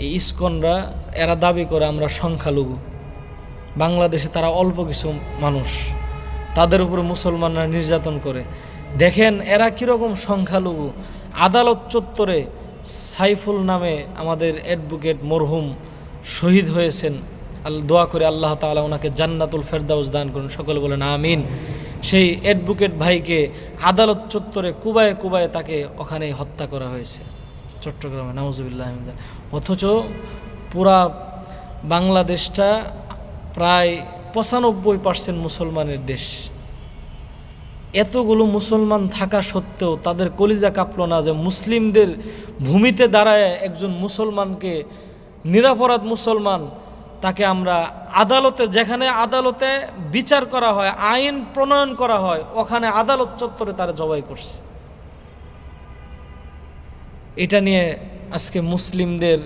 এই ইসকনরা এরা দাবি করে আমরা সংখ্যালঘু, বাংলাদেশে তারা অল্প কিছু মানুষ, তাদের উপরে মুসলমানরা নির্যাতন করে। দেখেন এরা কীরকম সংখ্যালঘু। আদালত চত্বরে সাইফুল নামে আমাদের অ্যাডভোকেট মরহুম শহীদ হয়েছেন, দোয়া করে আল্লাহ তাআলা ওনাকে জান্নাতুল ফেরদাউস দান করুন, সকলে বলেন আমিন। সেই অ্যাডভোকেট ভাইকে আদালত চত্বরে কুবায়ে কুবায়ে তাকে ওখানেই হত্যা করা হয়েছে চট্টগ্রামে, নাউজুবিল্লাহ। অথচ পুরা বাংলাদেশটা প্রায় 95% মুসলমানের দেশ। এতগুলো মুসলমান থাকা সত্ত্বেও তাদের কলিজা কাঁপল না যে মুসলিমদের ভূমিতে দাঁড়ায় একজন মুসলমানকে, নিরপরাধ মুসলমান, তাকে আমরা আদালতে, যেখানে আদালতে বিচার করা হয়, আইন প্রণয়ন করা হয়, ওখানে আদালত চত্বরে তারা জবাই করছে। এটা নিয়ে আজকে মুসলিমদের